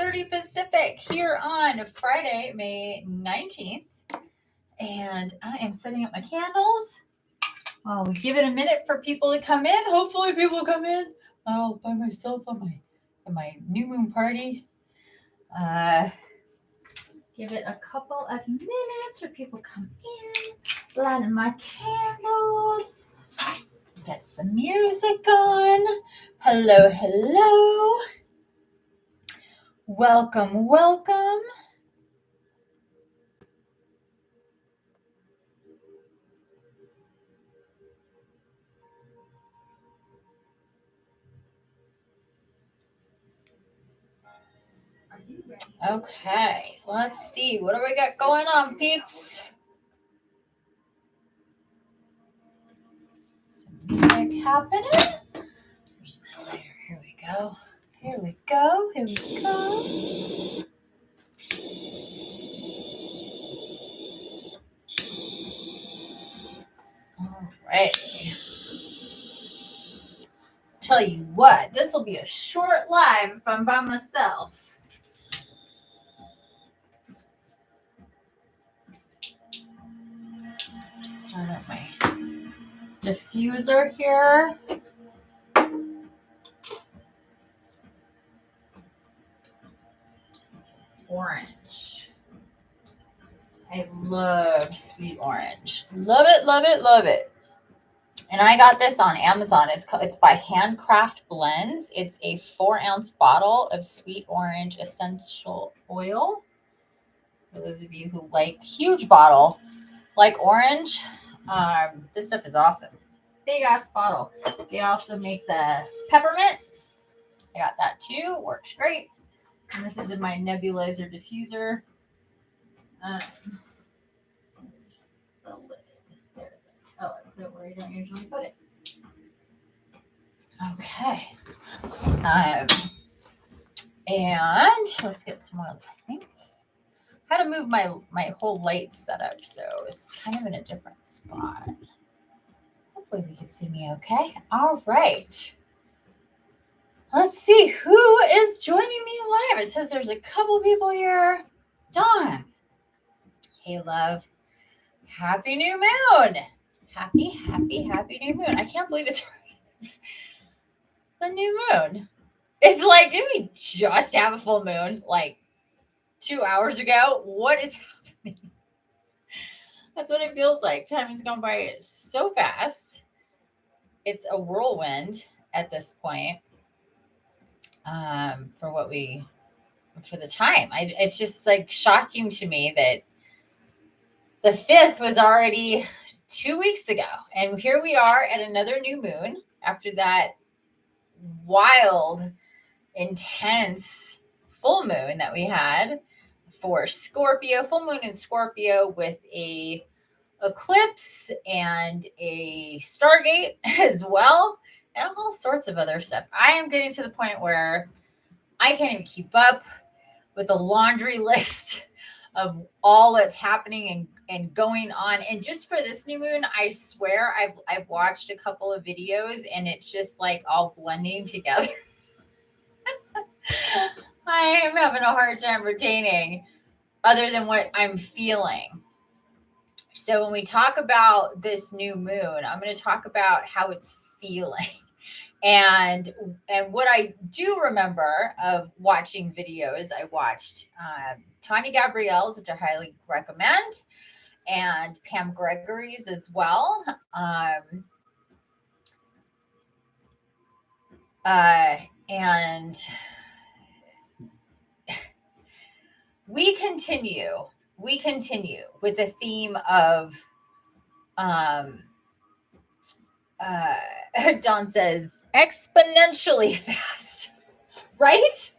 6:30 Pacific here on Friday, May 19th. And I am setting up my candles. We give it a minute for people to come in. Hopefully people come in. Not all by myself on my new moon party. Give it a couple of minutes for people to come in. Lighting my candles. Get some music on. Hello, hello. Welcome, welcome. Okay, let's see. What do we got going on, peeps? Some music happening. Where's my lighter? Here we go. Here we go. Here we go. All right. Tell you what, this will be a short live if I'm by myself. Start up my diffuser here. Orange. I love sweet orange. Love it, love it, love it. And I got this on Amazon. It's by Handcraft Blends. It's a 4-ounce bottle of sweet orange essential oil. For those of you who like huge bottle, like orange, this stuff is awesome. Big ass bottle. They also make the peppermint. I got that too. Works great. And this is in my nebulizer diffuser. The lid. There it is. Oh, I put it where you don't usually put it. Okay. And let's get some more, I think. How to move my whole light setup so it's kind of in a different spot. Hopefully you can see me okay. All right. Let's see who is joining me live. It says there's a couple people here. Dawn. Hey, love. Happy new moon. Happy new moon. I can't believe it's the new moon. It's like, did we just have a full moon like 2 hours ago? What is happening? That's what it feels like. Time has gone by so fast. It's a whirlwind at this point. For the time. It's just like shocking to me that the 5th was already 2 weeks ago. And here we are at another new moon after that wild, intense full moon that we had for Scorpio, full moon in Scorpio with a eclipse and a Stargate as well, and all sorts of other stuff. I am getting to the point where I can't even keep up with the laundry list of all that's happening and going on. And just for this new moon, I swear I've watched a couple of videos and it's just like all blending together. I am having a hard time retaining other than what I'm feeling. So when we talk about this new moon, I'm going to talk about how it's feeling. And what I do remember of watching videos, I watched Tanya Gabrielle's, which I highly recommend, and Pam Gregory's as well. And we continue with the theme of Dawn says exponentially fast, right?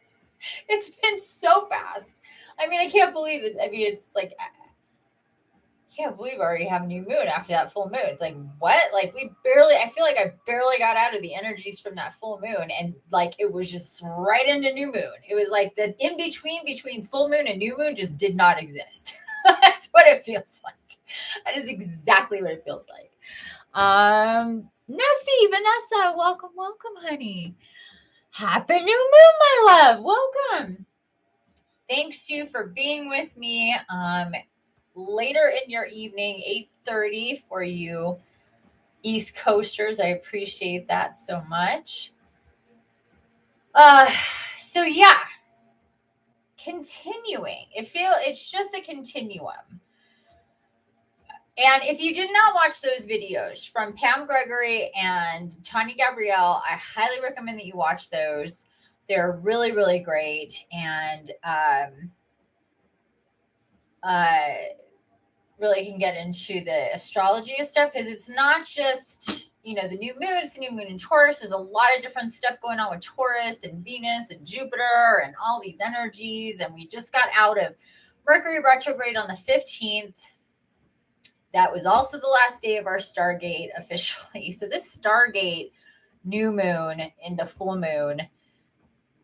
It's been so fast. I mean, I can't believe it. I mean, it's like, I can't believe I already have a new moon after that full moon. It's like, what? Like I feel like I barely got out of the energies from that full moon. And like, it was just right into new moon. It was like the in between full moon and new moon just did not exist. That's what it feels like. That is exactly what it feels like. Nessie, Vanessa, welcome, honey. Happy new moon, my love. Welcome. Thanks you for being with me. Later in your evening, 8:30 for you East Coasters. I appreciate that so much. Uh, so yeah, continuing. It's just a continuum. And if you did not watch those videos from Pam Gregory and Tanya Gabrielle, I highly recommend that you watch those. They're really, really great. And really can get into the astrology of stuff, because it's not just, the new moon. It's the new moon in Taurus. There's a lot of different stuff going on with Taurus and Venus and Jupiter and all these energies. And we just got out of Mercury retrograde on the 15th. That was also the last day of our Stargate officially. So this Stargate new moon into full moon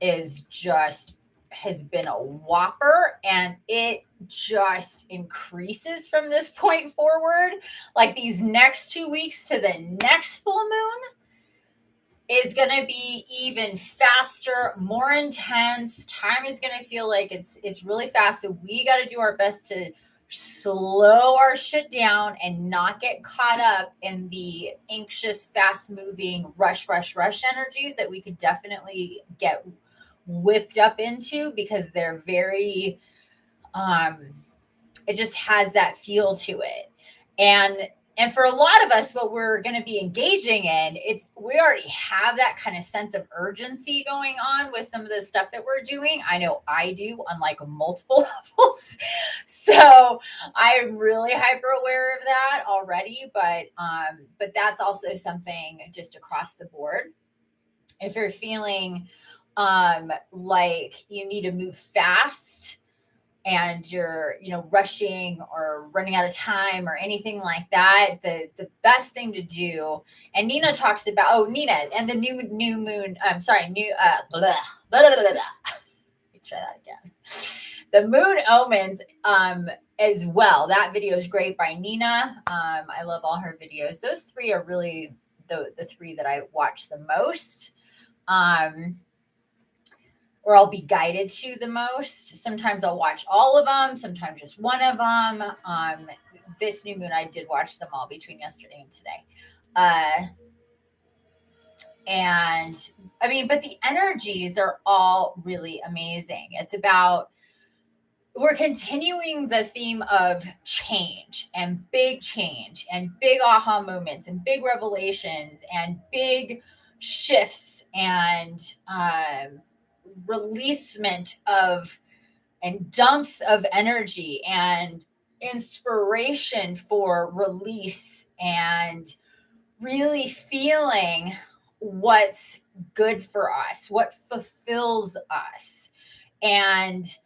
has been a whopper, and it just increases from this point forward. Like these next 2 weeks to the next full moon is going to be even faster, more intense. Time is going to feel like it's really fast. So we got to do our best to slow our shit down and not get caught up in the anxious, fast moving rush energies that we could definitely get whipped up into, because they're very it just has that feel to it. And for a lot of us, what we're going to be engaging in, we already have that kind of sense of urgency going on with some of the stuff that we're doing. I know I do on like multiple levels. So I'm really hyper aware of that already, but that's also something just across the board. If you're feeling like you need to move fast and you're rushing or running out of time or anything like that, the best thing to do, and Nina talks about Nina and the new moon, new blah, blah, blah, blah, blah. Let me try that again. The moon omens as well. That video is great by Nina. I love all her videos. Those three are really the three that I watch the most. Or I'll be guided to the most. Sometimes I'll watch all of them, sometimes just one of them. This new moon, I did watch them all between yesterday and today. And I mean, but the energies are all really amazing. It's about, we're continuing the theme of change and big aha moments and big revelations and big shifts and releasement of and dumps of energy and inspiration for release, and really feeling what's good for us, what fulfills us, and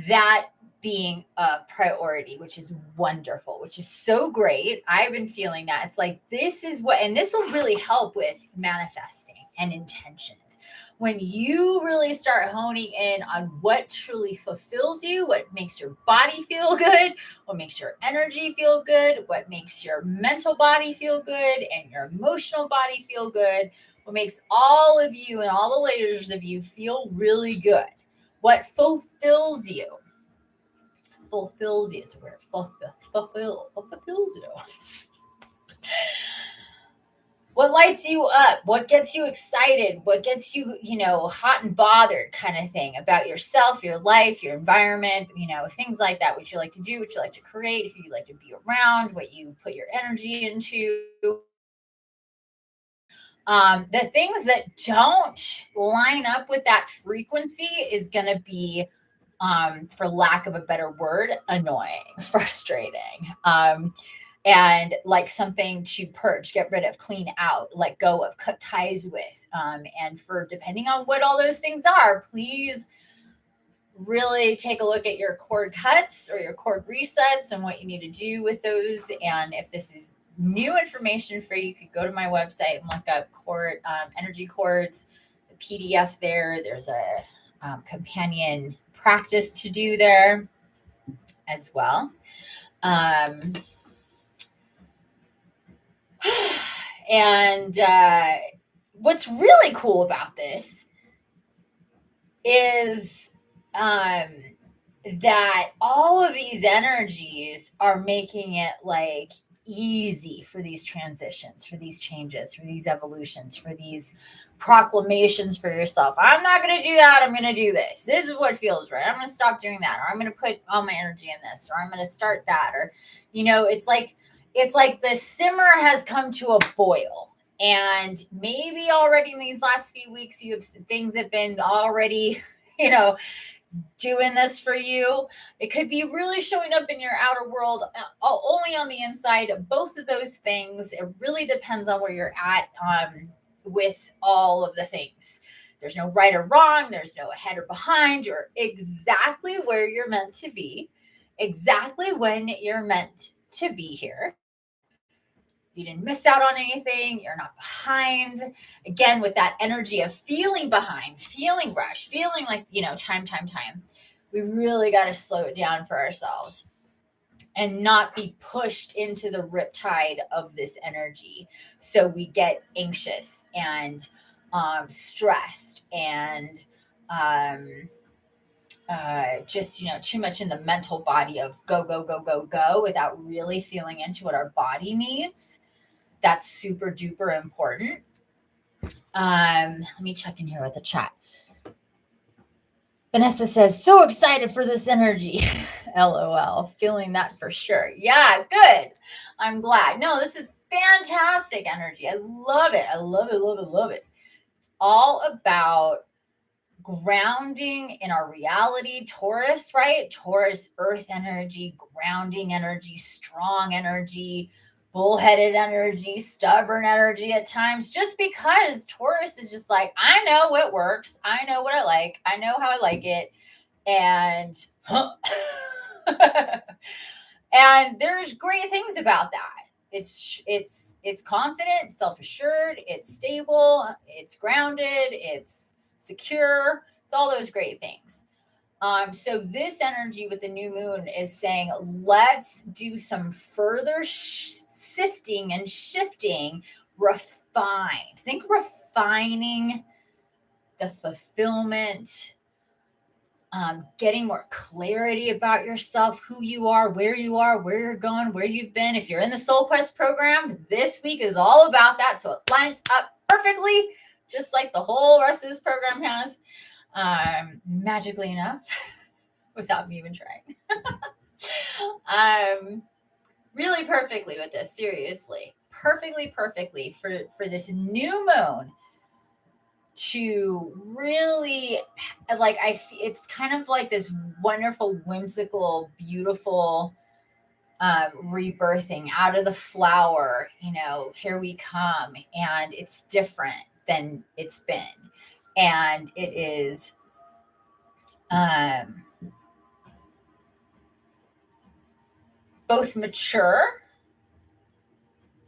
that being a priority, which is wonderful, which is so great. I've been feeling that. It's like, this is what, and this will really help with manifesting and intentions. When you really start honing in on what truly fulfills you, what makes your body feel good, what makes your energy feel good, what makes your mental body feel good and your emotional body feel good, what makes all of you and all the layers of you feel really good, what fulfills you. Fulfills you. It's a word. Fulfills you. What lights you up? What gets you excited? What gets you, hot and bothered, kind of thing, about yourself, your life, your environment, things like that. What you like to do, what you like to create, who you like to be around, what you put your energy into. The things that don't line up with that frequency is going to be, for lack of a better word, annoying, frustrating. And like something to purge, get rid of, clean out, let go of, cut ties with. And for depending on what all those things are, please really take a look at your cord cuts or your cord resets and what you need to do with those. And if this is new information for you, you could go to my website and look up energy cords, the PDF there. There's a companion practice to do there as well. And what's really cool about this is that all of these energies are making it like easy for these transitions, for these changes, for these evolutions, for these proclamations for yourself. I'm not going to do that. I'm going to do this. This is what feels right. I'm going to stop doing that, or I'm going to put all my energy in this, or I'm going to start that, or it's like the simmer has come to a boil. And maybe already in these last few weeks, things have been already, doing this for you. It could be really showing up in your outer world, only on the inside. Both of those things. It really depends on where you're at with all of the things. There's no right or wrong. There's no ahead or behind. You're exactly where you're meant to be, exactly when you're meant to be here. You didn't miss out on anything. You're not behind. Again, with that energy of feeling behind, feeling rushed, feeling like, time. We really got to slow it down for ourselves and not be pushed into the riptide of this energy. So we get anxious and stressed and just, too much in the mental body of go without really feeling into what our body needs. That's super duper important. Let me check in here with the chat. Vanessa says, so excited for this energy. LOL. Feeling that for sure. Yeah, good. I'm glad. No, this is fantastic energy. I love it. I love it, love it, love it. It's all about grounding in our reality. Taurus, right? Taurus, earth energy, grounding energy, strong energy, bullheaded energy, stubborn energy at times, just because Taurus is just like, I know what works. I know what I like. I know how I like it. And, and there's great things about that. It's confident, self-assured, it's stable, it's grounded, it's secure. It's all those great things. So this energy with the new moon is saying, let's do some further sifting and shifting, refine. Think refining the fulfillment, getting more clarity about yourself, who you are, where you're going, where you've been. If you're in the Soul Quest program, this week is all about that. So it lines up perfectly, just like the whole rest of this program has, magically enough, without me even trying. Really perfectly with this, seriously. Perfectly for this new moon to really, like, it's kind of like this wonderful, whimsical, beautiful rebirthing out of the flower. Here we come, and it's different than it's been, and it is both mature.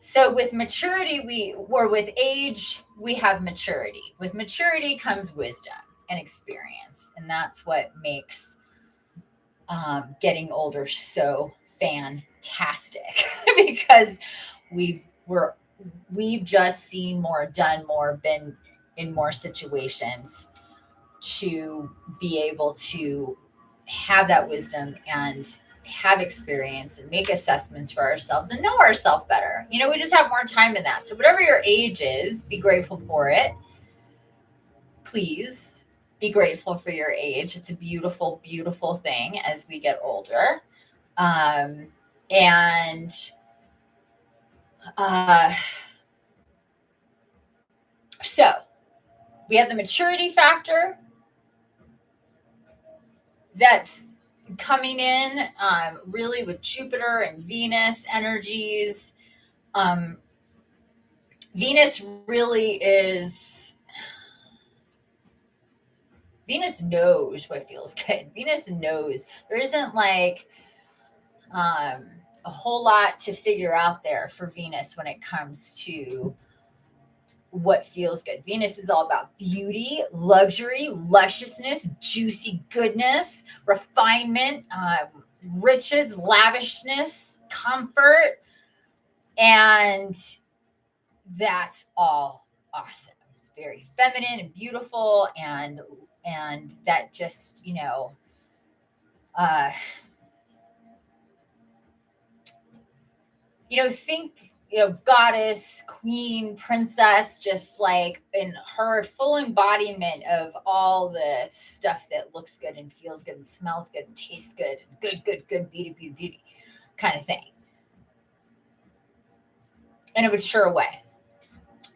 So with maturity, with age, we have maturity. With maturity comes wisdom and experience. And that's what makes getting older so fantastic because we've just seen more, done more, been in more situations to be able to have that wisdom and have experience and make assessments for ourselves and know ourselves better. We just have more time in that. So whatever your age is, be grateful for it. Please be grateful for your age. It's a beautiful, beautiful thing as we get older. So we have the maturity factor that's coming in really with Jupiter and Venus energies. Venus knows what feels good. Venus knows. There isn't like a whole lot to figure out there for Venus when it comes to what feels good. Venus is all about beauty, luxury, lusciousness, juicy goodness, refinement, riches, lavishness, comfort, and that's all awesome. It's very feminine and beautiful, and that just Think, goddess, queen, princess, just like in her full embodiment of all the stuff that looks good and feels good and smells good and tastes good and good, beauty, beauty, beauty kind of thing. In a mature way.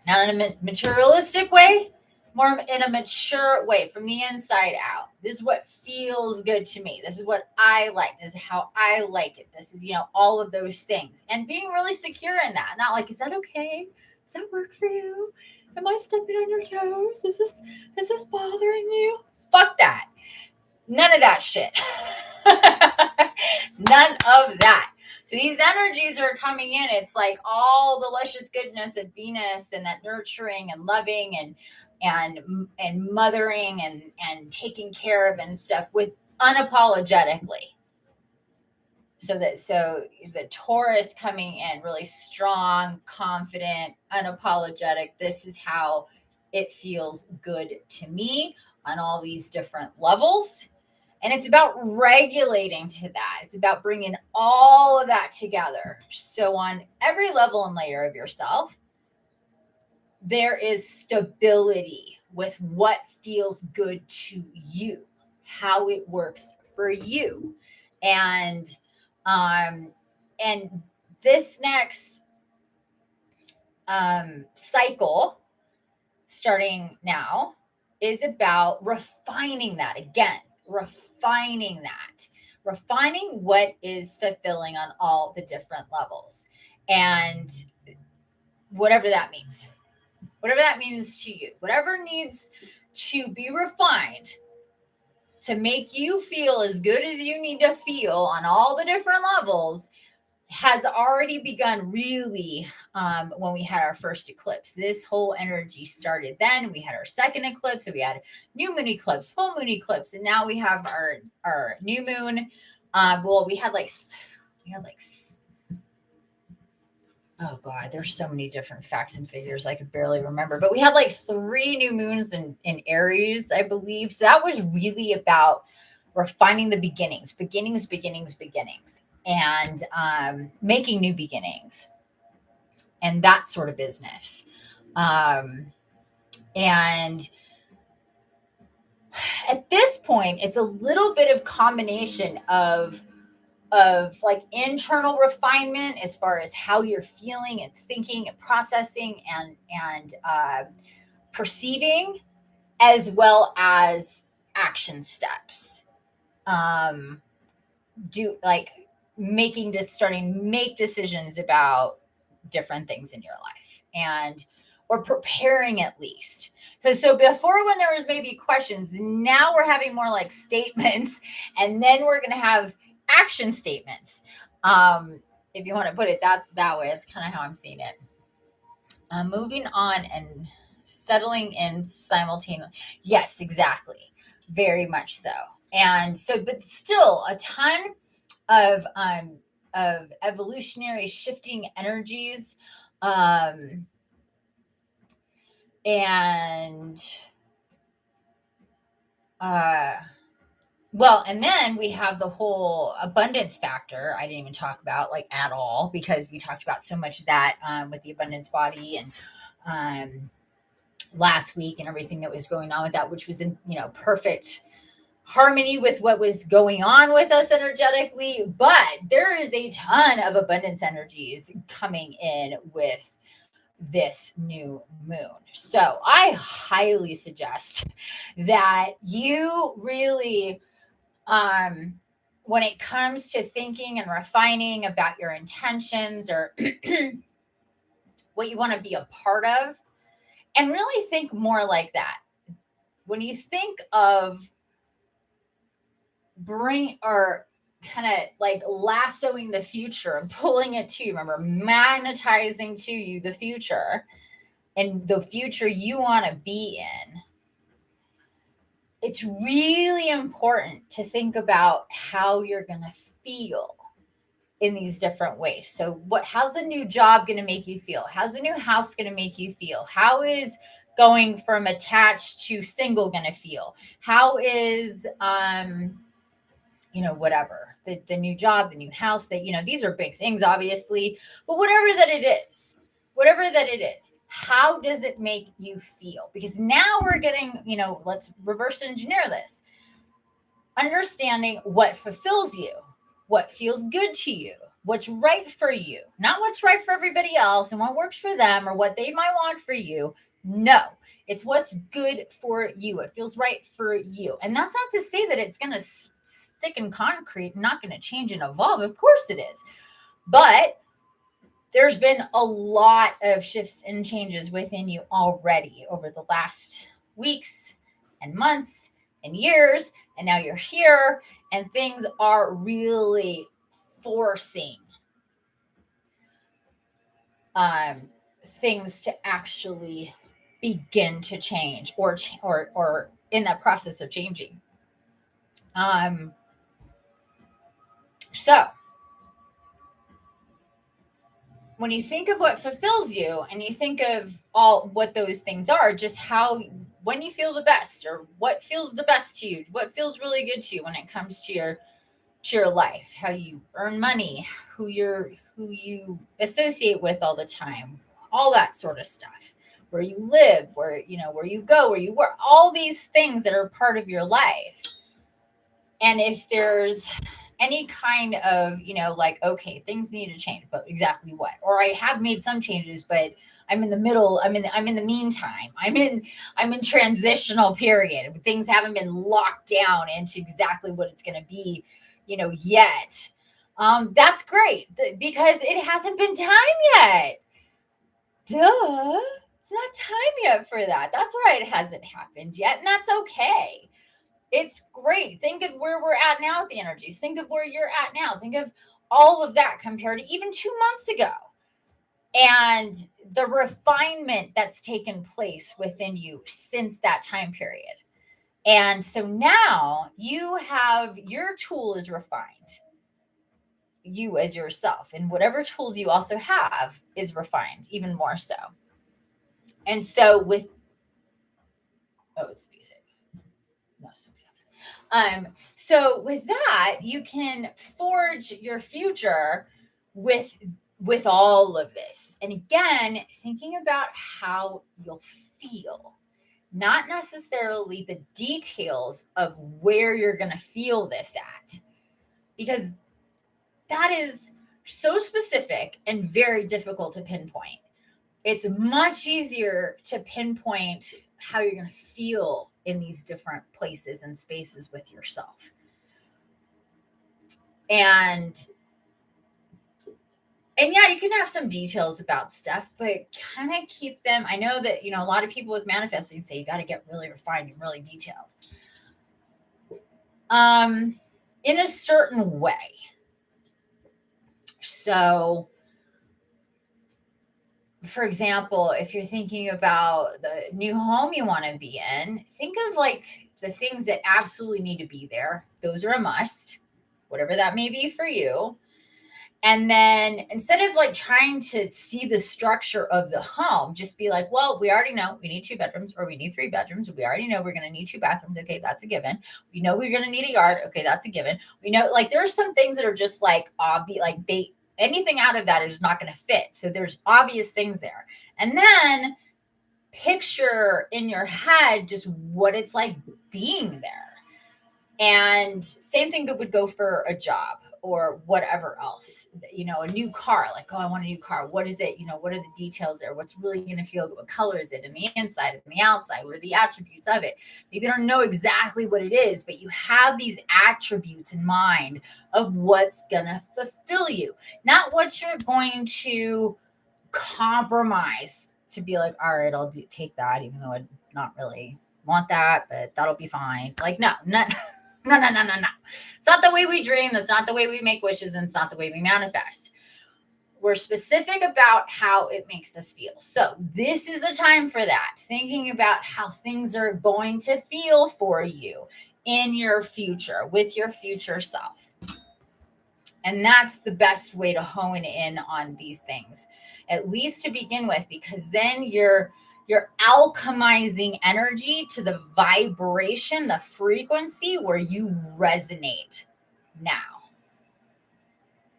Not in a materialistic way, more in a mature way, from the inside out. This is what feels good to me. This is what I like. This is how I like it. This is, all of those things. And being really secure in that. Not like, is that okay? Does that work for you? Am I stepping on your toes? Is this bothering you? Fuck that. None of that shit. None of that. So these energies are coming in. It's like all the luscious goodness of Venus and that nurturing and loving and mothering and taking care of and stuff with unapologetically. So the Taurus coming in really strong, confident, unapologetic. This is how it feels good to me on all these different levels. And it's about regulating to that. It's about bringing all of that together. So on every level and layer of yourself, there is stability with what feels good to you, how it works for you. And this next cycle, starting now, is about refining that again. Refining what is fulfilling on all the different levels, and whatever that means to you, whatever needs to be refined to make you feel as good as you need to feel on all the different levels has already begun, really, when we had our first eclipse. This whole energy started then. We had our second eclipse, so we had new moon eclipse, full moon eclipse, and now we have our new moon. We had oh god, there's so many different facts and figures I could barely remember, but we had like 3 new moons in Aries, I believe. So that was really about refining the beginnings, and making new beginnings and that sort of business. And at this point, it's a little bit of combination of like internal refinement as far as how you're feeling and thinking and processing and perceiving, as well as action steps. Make decisions about different things in your life, or preparing at least. Because so before, when there was maybe questions, now we're having more like statements, and then we're going to have action statements. If you want to put it that way, that's kind of how I'm seeing it. Moving on and settling in simultaneously. Yes, exactly. Very much so. And so, but still a ton of evolutionary shifting energies. And then we have the whole abundance factor. I didn't even talk about like at all, because we talked about so much of that with the abundance body and last week and everything that was going on with that, which was in perfect harmony with what was going on with us energetically. But there is a ton of abundance energies coming in with this new moon. So I highly suggest that you really, when it comes to thinking and refining about your intentions or what you want to be a part of, and really think more like that. When you think of kind of like lassoing the future and pulling it to you, remember, magnetizing to you the future and the future you want to be in, it's really important to think about how you're going to feel in these different ways. So how's a new job going to make you feel? How's a new house going to make you feel? How is going from attached to single going to feel? How is whatever, the new job, the new house, that, these are big things, obviously, but whatever that it is, how does it make you feel? Because now we're getting, let's reverse engineer this. Understanding what fulfills you, what feels good to you, what's right for you, not what's right for everybody else and what works for them or what they might want for you. No, it's what's good for you. It feels right for you. And that's not to say that it's going to stick in concrete, not going to change and evolve. Of course it is. But there's been a lot of shifts and changes within you already over the last weeks and months and years. And now you're here and things are really forcing things to actually begin to change or in that process of changing. So when you think of what fulfills you and you think of all what those things are, just when you feel the best or what feels the best to you, what feels really good to you when it comes to your life, how you earn money, who you associate with all the time, all that sort of stuff, where you live, where you go, where you work, all these things that are part of your life. And if there's any kind of, like, okay, things need to change, but exactly what? Or I have made some changes, but I'm in the middle. I'm in the meantime. I'm in transitional period. Things haven't been locked down into exactly what it's going to be, yet. That's great because it hasn't been time yet. Duh. It's not time yet for that. That's right. It hasn't happened yet. And that's okay. It's great. Think of where we're at now with the energies. Think of where you're at now. Think of all of that compared to even 2 months ago. And the refinement that's taken place within you since that time period. And so now you have your tool is refined. You as yourself. And whatever tools you also have is refined, even more so. And so it's music. No, somebody else. So with that, you can forge your future with all of this. And again, thinking about how you'll feel, not necessarily the details of where you're going to feel this at, because that is so specific and very difficult to pinpoint. It's much easier to pinpoint how you're going to feel in these different places and spaces with yourself. And yeah, you can have some details about stuff, but kind of keep them. I know that, a lot of people with manifesting say you got to get really refined and really detailed. In a certain way. So, for example, if you're thinking about the new home you want to be in, think of like the things that absolutely need to be there. Those are a must, whatever that may be for you. And then instead of like trying to see the structure of the home, just be like, well, we already know we need 2 bedrooms or we need 3 bedrooms. We already know we're going to need 2 bathrooms. Okay, that's a given. We know we're going to need a yard. Okay, that's a given. We know, like, there are some things that are just like obvious, like anything out of that is not going to fit. So there's obvious things there. And then picture in your head just what it's like being there. And same thing that would go for a job or whatever else, a new car, like, oh, I want a new car. What is it? What are the details there? What's really going to feel good? What color is it in the inside and the outside? What are the attributes of it? Maybe you don't know exactly what it is, but you have these attributes in mind of what's going to fulfill you, not what you're going to compromise to be like, all right, I'll take that, even though I not really want that, but that'll be fine. Like, no. No. It's not the way we dream. That's not the way we make wishes. And it's not the way we manifest. We're specific about how it makes us feel. So this is the time for that. Thinking about how things are going to feel for you in your future, with your future self. And that's the best way to hone in on these things, at least to begin with, because then you're alchemizing energy to the vibration, the frequency where you resonate now.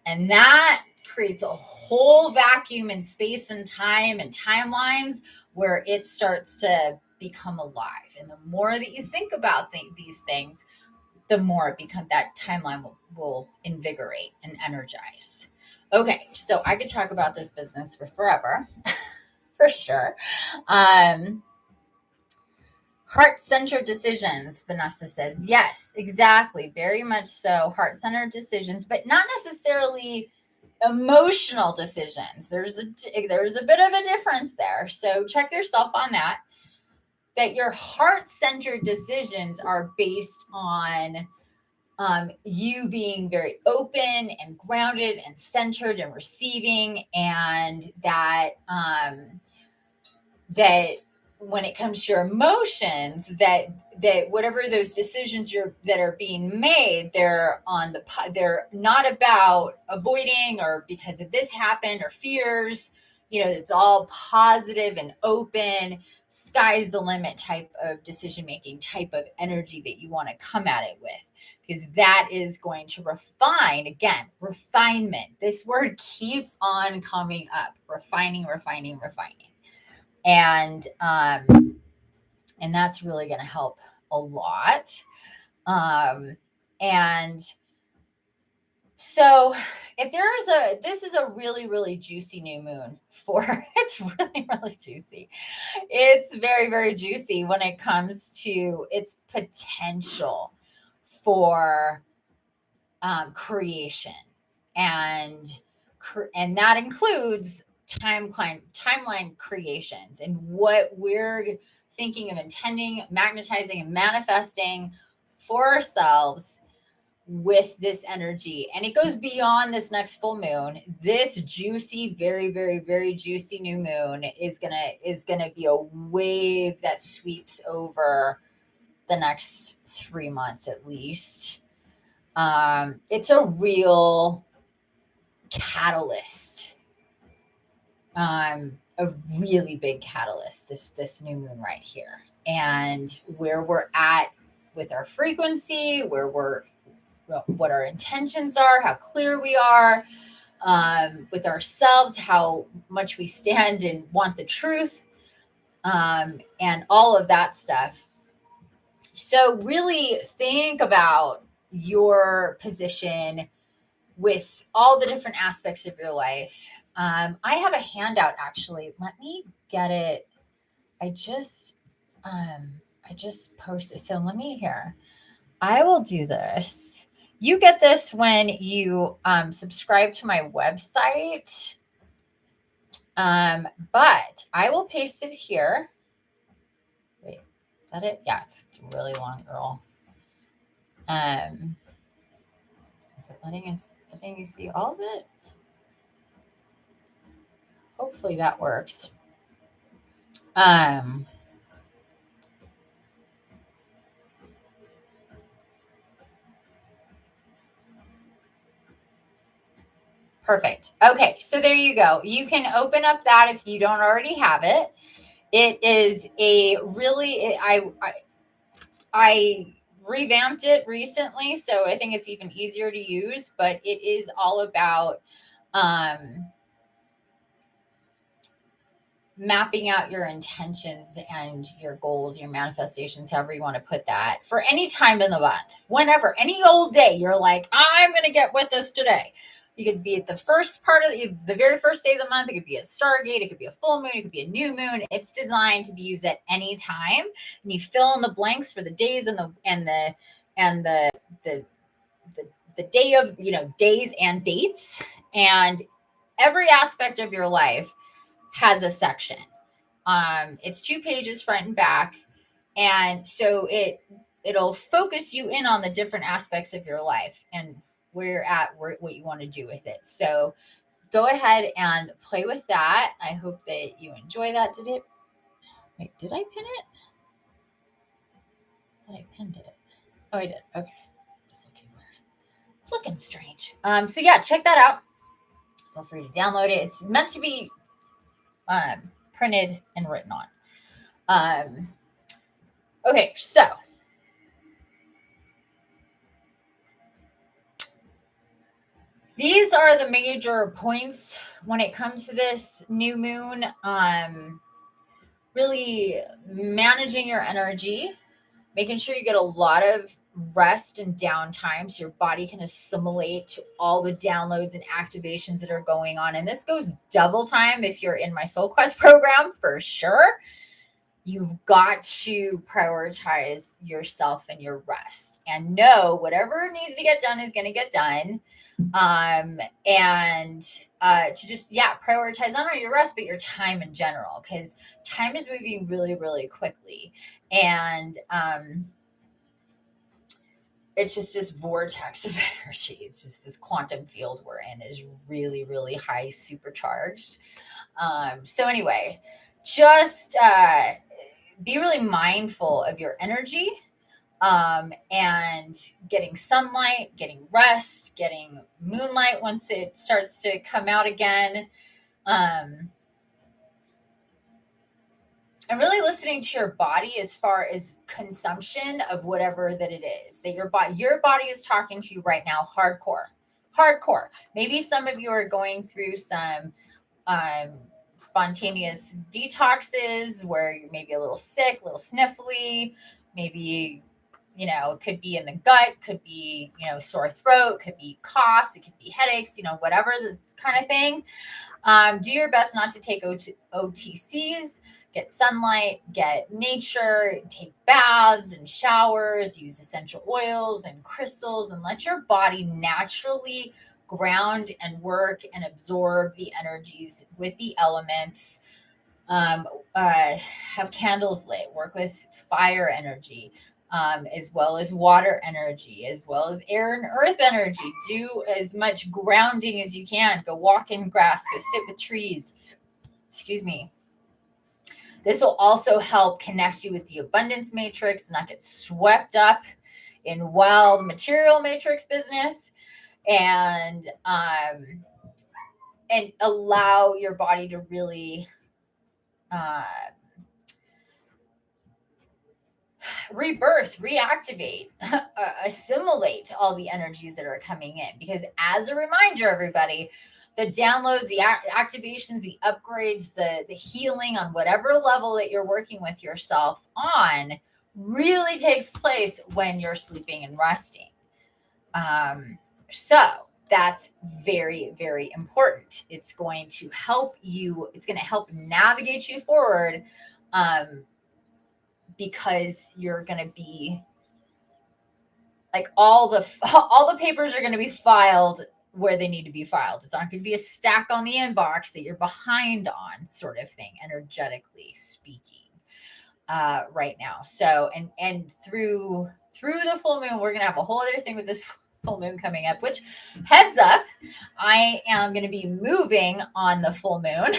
And that creates a whole vacuum in space and time and timelines where it starts to become alive. And the more that you think about these things, the more it becomes, that timeline will invigorate and energize. Okay, so I could talk about this business for forever, for sure. Heart-centered decisions, Vanessa says. Yes, exactly. Very much so. Heart-centered decisions, but not necessarily emotional decisions. There's a bit of a difference there. So check yourself on that. That your heart-centered decisions are based on you being very open and grounded and centered and receiving, and that that when it comes to your emotions, that whatever those decisions that are being made, they're not about avoiding or because of this happened or fears. It's all positive and open, sky's the limit type of decision making, type of energy that you want to come at it with, because that is going to refine. Again, refinement. This word keeps on coming up. Refining. And that's really going to help a lot. And so if this is a really, really juicy new moon it's really, really juicy. It's very, very juicy when it comes to its potential for creation, and that includes timeline creations, and what we're thinking of intending, magnetizing, and manifesting for ourselves with this energy. And it goes beyond this next full moon. This juicy, very, very, very juicy new moon is gonna be a wave that sweeps over the next 3 months at least. It's a real catalyst, a really big catalyst, this new moon right here, and where we're at with our frequency, what our intentions are, how clear we are with ourselves, how much we stand and want the truth, and all of that stuff. So really think about your position with all the different aspects of your life. I have a handout, actually. Let me get it. I just posted. So let me here. I will do this. You get this when you subscribe to my website. But I will paste it here. Wait, is that it? Yeah, it's really long, girl. Is it letting you see all of it? Hopefully that works. Perfect. Okay, so there you go. You can open up that if you don't already have it. It is a really, I revamped it recently, so I think it's even easier to use, but it is all about mapping out your intentions and your goals, your manifestations, however you want to put that, for any time in the month, whenever, any old day, you're like, I'm going to get with this today. You could be at the first part of the very first day of the month. It could be a stargate. It could be a full moon. It could be a new moon. It's designed to be used at any time. And you fill in the blanks for the days and the day of, days and dates, and every aspect of your life has a section. It's 2 pages front and back. And so it'll focus you in on the different aspects of your life and where you're at, what you want to do with it. So go ahead and play with that. I hope that you enjoy that. Did I pin it? I thought I pinned it. Oh, I did. Okay. Just looking weird. It's looking strange. So yeah, check that out. Feel free to download it. It's meant to be printed and written on. Okay, so These are the major points when it comes to this new moon. Really managing your energy, making sure you get a lot of rest and downtime so your body can assimilate to all the downloads and activations that are going on. And this goes double time if you're in my Soul Quest program for sure. You've got to prioritize yourself and your rest and know whatever needs to get done is going to get done. And to just, prioritize not only your rest, but your time in general, because time is moving really, really quickly. And, it's just this vortex of energy. It's just this quantum field we're in is really, really high supercharged. So anyway, just be really mindful of your energy, and getting sunlight, getting rest, getting moonlight once it starts to come out again. And really listening to your body as far as consumption of whatever that it is that your body is talking to you right now. Hardcore. Maybe some of you are going through some spontaneous detoxes where you're maybe a little sick, a little sniffly, maybe, it could be in the gut, could be, sore throat, could be coughs, it could be headaches, whatever this kind of thing. Do your best not to take OTCs. Get sunlight, get nature, take baths and showers, use essential oils and crystals, and let your body naturally ground and work and absorb the energies with the elements. Have candles lit, work with fire energy, as well as water energy, as well as air and earth energy. Do as much grounding as you can. Go walk in grass, go sit with trees. Excuse me. This will also help connect you with the abundance matrix, not get swept up in wild material matrix business, and allow your body to really rebirth, reactivate, assimilate all the energies that are coming in. Because as a reminder, everybody, the downloads, the activations, the upgrades, the healing on whatever level that you're working with yourself on really takes place when you're sleeping and resting. So that's very, very important. It's going to help you. It's going to help navigate you forward, because you're going to be like all the papers are going to be filed where they need to be filed. It's not going to be a stack on the inbox that you're behind on, sort of thing, energetically speaking, right now. So, and through the full moon, we're going to have a whole other thing with this full moon coming up, which, heads up, I am going to be moving on the full moon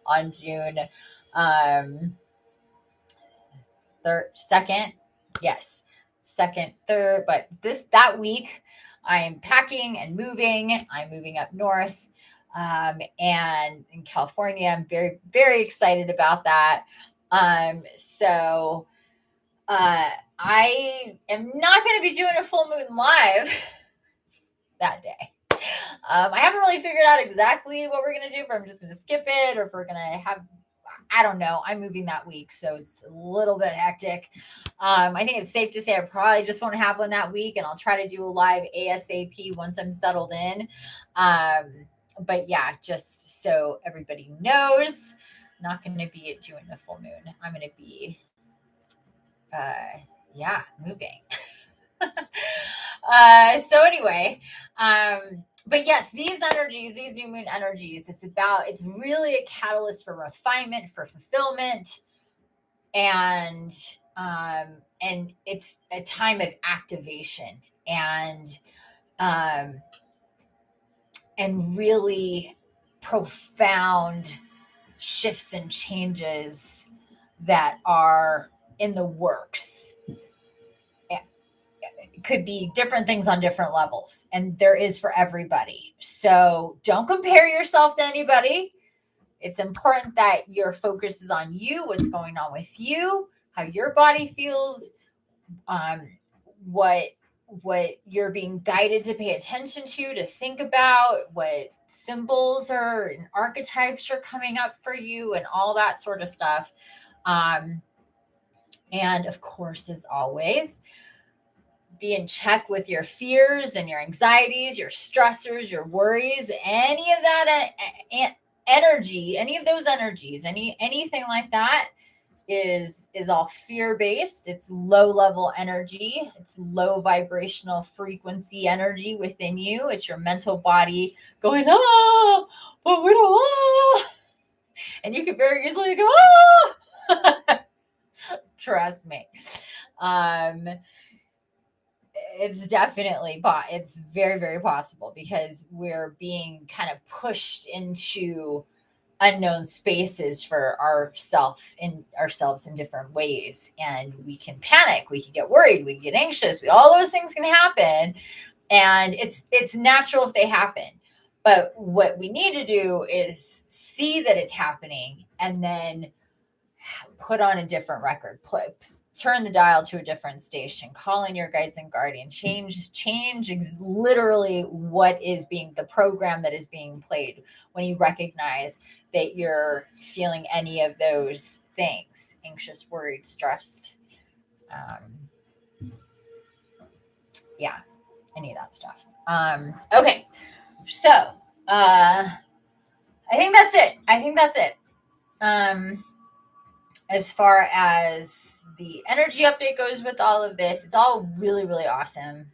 on June 2nd. Yes. 2nd, 3rd, but that week I am packing and moving. I'm moving up north, and in California. I'm very, very excited about that. So I am not going to be doing a full moon live that day. I haven't really figured out exactly what we're going to do, if I'm just going to skip it or if we're going to have, I don't know. I'm moving that week, so it's a little bit hectic. I think it's safe to say I probably just won't have one that week, and I'll try to do a live ASAP once I'm settled in. But yeah, just so everybody knows, not going to be doing the full moon. I'm going to be, moving. So anyway, but yes, these energies, these new moon energies, it's really a catalyst for refinement, for fulfillment, and it's a time of activation and really profound shifts and changes that are in the works. Could be different things on different levels, and there is for everybody. So don't compare yourself to anybody. It's important that your focus is on you, what's going on with you, how your body feels, what what you're being guided to pay attention to think about, what symbols and archetypes are coming up for you, and all that sort of stuff. And of course, as always, be in check with your fears and your anxieties, your stressors, your worries, any of that energy, any of those energies, anything like that is all fear-based. It's low-level energy. It's low vibrational frequency energy within you. It's your mental body going, but we don't, and you can very easily go, trust me. It's definitely, it's very, very possible, because we're being kind of pushed into unknown spaces for ourselves in different ways, and we can panic, we can get worried, we can get anxious, all those things can happen, and it's natural if they happen. But what we need to do is see that it's happening, and then put on a different record, turn the dial to a different station, call in your guides and guardians, change literally what is being the program that is being played when you recognize that you're feeling any of those things: anxious, worried, stressed, any of that stuff. Okay, so I think that's it. As far as the energy update goes with all of this, it's all really, really awesome.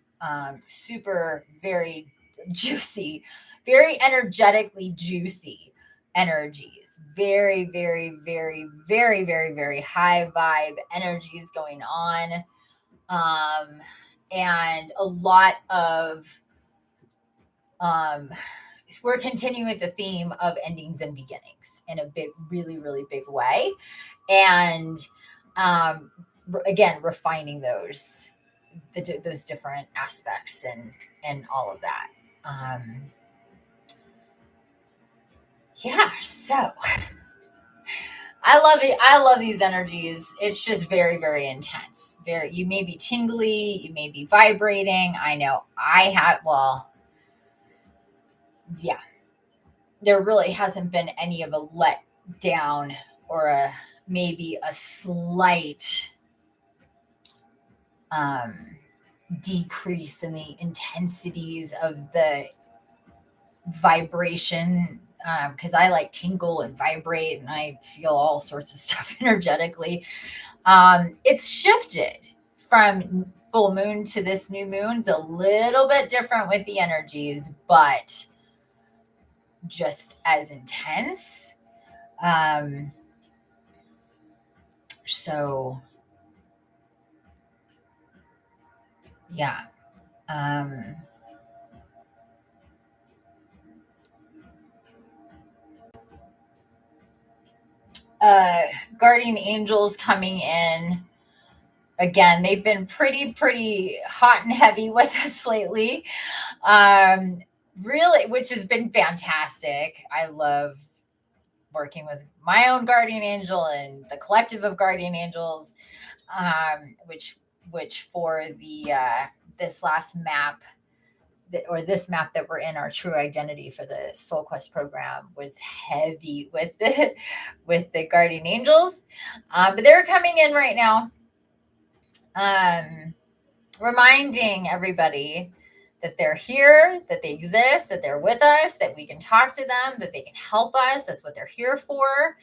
Super, very juicy, very energetically juicy energies. Very, very, very, very, very, very high vibe energies going on. And a lot of, we're continuing with the theme of endings and beginnings in a big, really, really big way. And again, refining those different aspects and all of that. So I love these energies. It's just very, very intense. You may be tingly, you may be vibrating. I know I have, there really hasn't been any of a let down or maybe a slight decrease in the intensities of the vibration, because I like tingle and vibrate, and I feel all sorts of stuff energetically. It's shifted from full moon to this new moon. It's a little bit different with the energies, but just as intense. So yeah. Guardian angels coming in. Again, they've been pretty hot and heavy with us lately. Really, which has been fantastic. I love working with my own guardian angel and the collective of guardian angels, which for the this last map, this map that we're in, our true identity for the Soul Quest program, was heavy with the guardian angels, but they're coming in right now, reminding everybody that they're here, that they exist, that they're with us, that we can talk to them, that they can help us. That's what they're here for.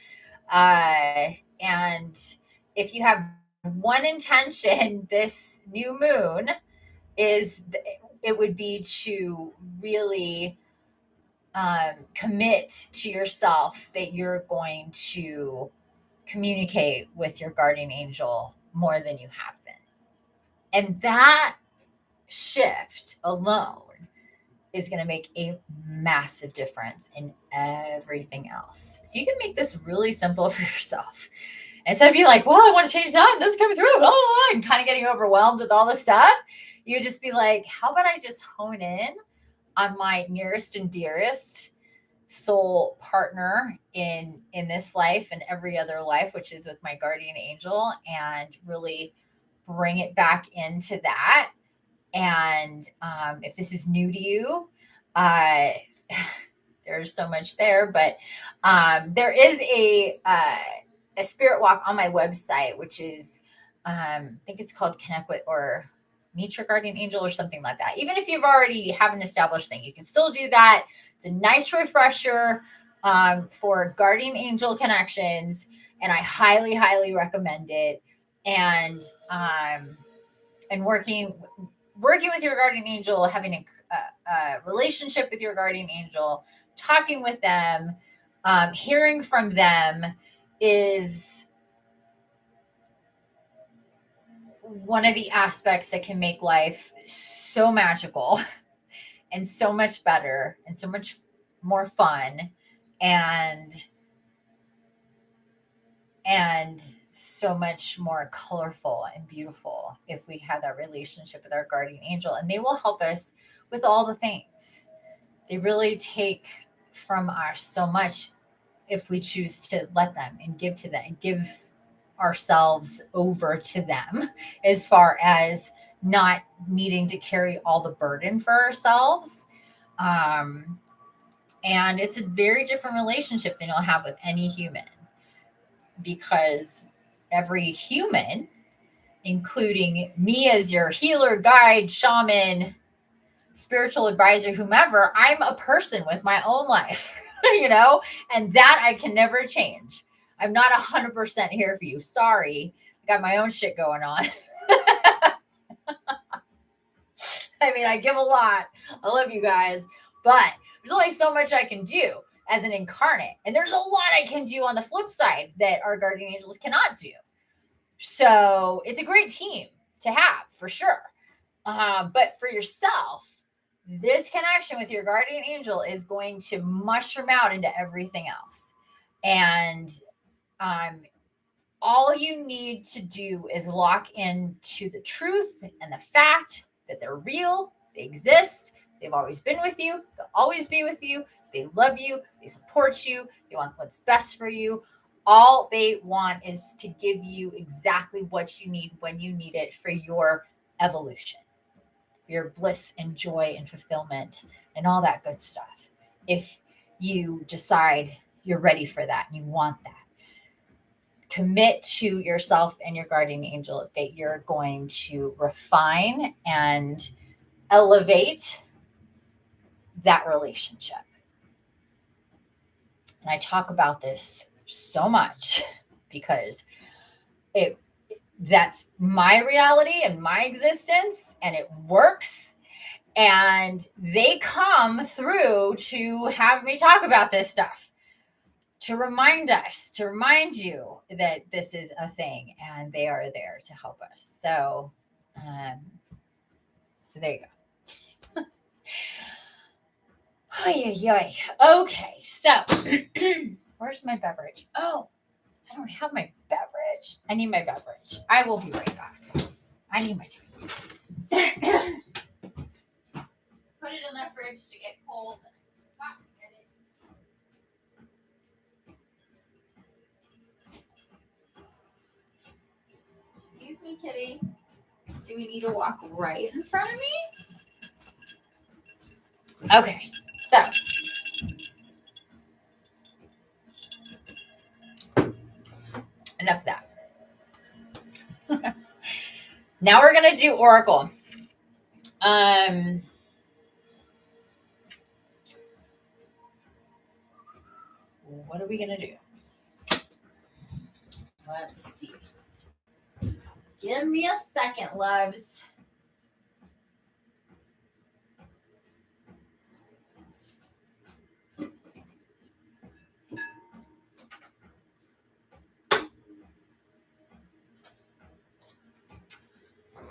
And if you have one intention this new moon, it would be to really commit to yourself that you're going to communicate with your guardian angel more than you have been. And that shift alone is going to make a massive difference in everything else. So you can make this really simple for yourself. Instead of being like, well, I want to change that, and this is coming through, and kind of getting overwhelmed with all the stuff, you just be like, how about I just hone in on my nearest and dearest soul partner in this life and every other life, which is with my guardian angel, and really bring it back into that, And if this is new to you, there's so much there, but there is a spirit walk on my website, which is, I think it's called Connect with or Meet Your Guardian Angel or something like that. Even if you've already have an established thing, you can still do that. It's a nice refresher for guardian angel connections, and I highly, highly recommend it. And working with your guardian angel, having a relationship with your guardian angel, talking with them, hearing from them is one of the aspects that can make life so magical and so much better and so much more fun and so much more colorful and beautiful if we have that relationship with our guardian angel. And they will help us with all the things. They really take from us so much if we choose to let them and give to them and give ourselves over to them, as far as not needing to carry all the burden for ourselves. And it's a very different relationship than you'll have with any human, because every human, including me as your healer, guide, shaman, spiritual advisor, whomever, I'm a person with my own life, and that I can never change. I'm not 100% here for you. Sorry. I got my own shit going on. I mean, I give a lot. I love you guys, but there's only so much I can do as an incarnate. And there's a lot I can do on the flip side that our guardian angels cannot do. So it's a great team to have for sure. But for yourself, this connection with your guardian angel is going to mushroom out into everything else. And all you need to do is lock into the truth and the fact that they're real, they exist, they've always been with you, they'll always be with you, they love you, they support you, they want what's best for you. All they want is to give you exactly what you need when you need it for your evolution, for your bliss and joy and fulfillment and all that good stuff. If you decide you're ready for that and you want that, commit to yourself and your guardian angel that you're going to refine and elevate that relationship. And I talk about this so much because that's my reality and my existence, and it works. And they come through to have me talk about this stuff, to remind us, to remind you that this is a thing, and they are there to help us. So there you go. Okay, so where's my beverage? Oh, I don't have my beverage. I need my beverage. I will be right back. I need my drink. Put it in the fridge to get cold. Excuse me, kitty. Do we need to walk right in front of me? Okay, so enough of that. Now we're going to do Oracle. What are we going to do? Let's see. Give me a second, loves.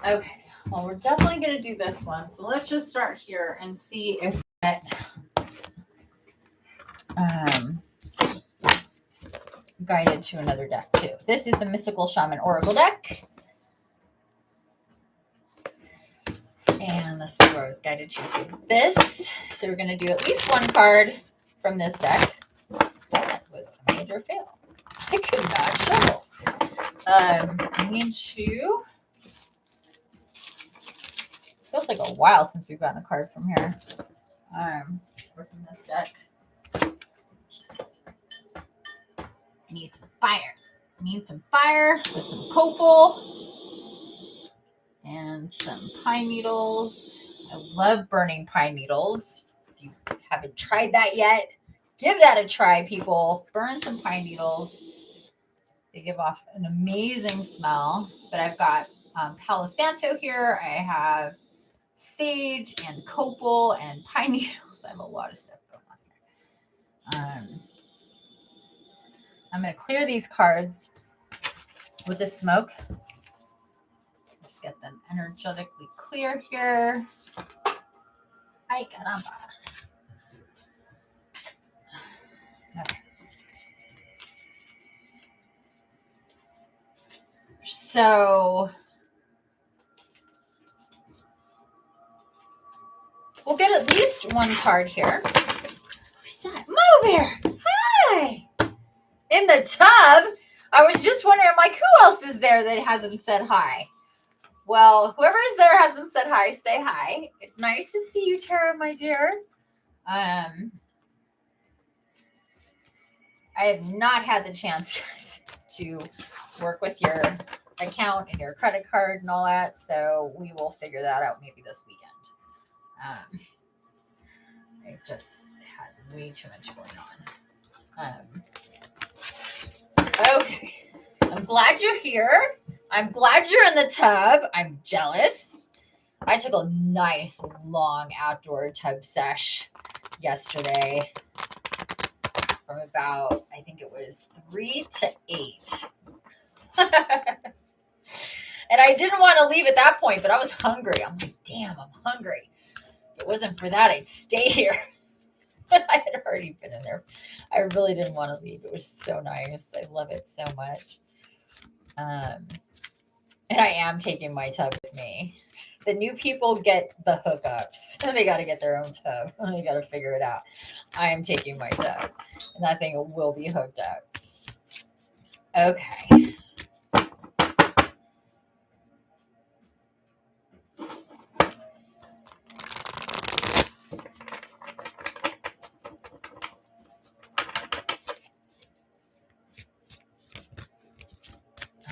Okay, well, we're definitely going to do this one. So let's just start here and see if that guided to another deck too. This is the Mystical Shaman Oracle deck. And let's see where I was guided to for this. So we're going to do at least one card from this deck. That was a major fail. I could not shuffle. I need to... Oh, Feels like a while since we've gotten a card from here. Or from this deck. I need some fire. I need some fire with some copal and some pine needles. I love burning pine needles. If you haven't tried that yet, give that a try, people. Burn some pine needles. They give off an amazing smell. But I've got Palo Santo here. I have sage and copal and pine needles. I have a lot of stuff going on here. I'm going to clear these cards with the smoke. Let's get them energetically clear here. Ay, caramba. Okay. So we'll get at least one card here. Who's that? Mama Bear. Hi. In the tub. I was just wondering, like, who else is there that hasn't said hi? Well, whoever is there hasn't said hi. Say hi. It's nice to see you, Tara, my dear. I have not had the chance to work with your account and your credit card and all that, so we will figure that out maybe this weekend. I've just had way too much going on. Okay. I'm glad you're here. I'm glad you're in the tub. I'm jealous. I took a nice long outdoor tub sesh yesterday from about, I think it was 3 to 8. And I didn't want to leave at that point, but I was hungry. I'm like, damn, I'm hungry. If it wasn't for that, I'd stay here. I had already been in there. I really didn't want to leave. It was so nice. I love it so much. And I am taking my tub with me. The new people get the hookups. They got to get their own tub. They got to figure it out. I am taking my tub. And that thing will be hooked up. Okay.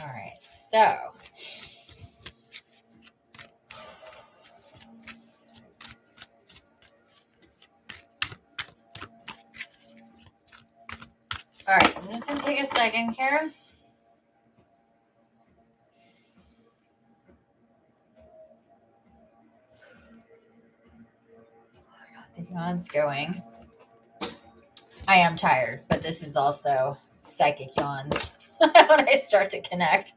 All right. So. All right, I'm just going to take a second here. I got the yawns going. I am tired, but this is also psychic yawns when I start to connect.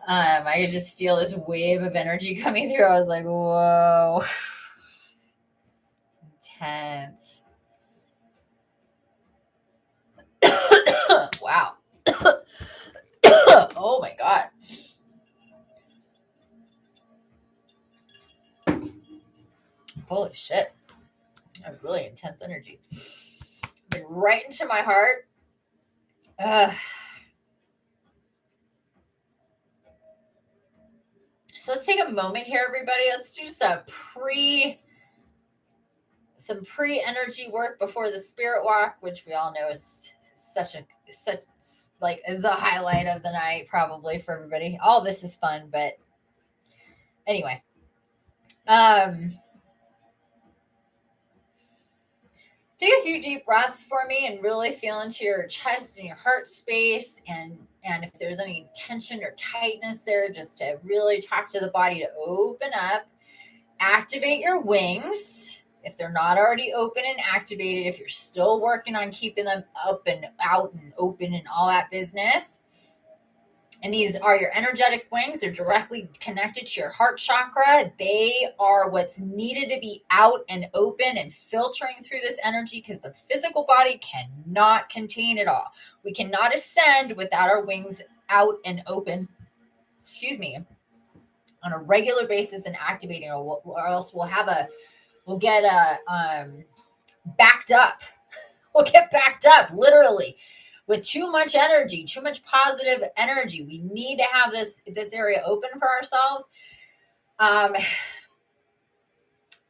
I could just feel this wave of energy coming through. I was like, whoa. Intense. Wow. Oh my God. Holy shit. That was really intense energy. Like right into my heart. So let's take a moment here, everybody. Let's do just some pre-energy work before the spirit walk, which we all know is such like the highlight of the night, probably for everybody. All this is fun, but anyway. Take a few deep breaths for me and really feel into your chest and your heart space. And if there's any tension or tightness there, just to really talk to the body to open up. Activate your wings. If they're not already open and activated, if you're still working on keeping them up and out and open and all that business. And these are your energetic wings. They're directly connected to your heart chakra. They are what's needed to be out and open and filtering through this energy because the physical body cannot contain it all. We cannot ascend without our wings out and open, on a regular basis and activating, or else we'll get backed up. We'll get backed up, literally. With too much energy, too much positive energy. We need to have this area open for ourselves.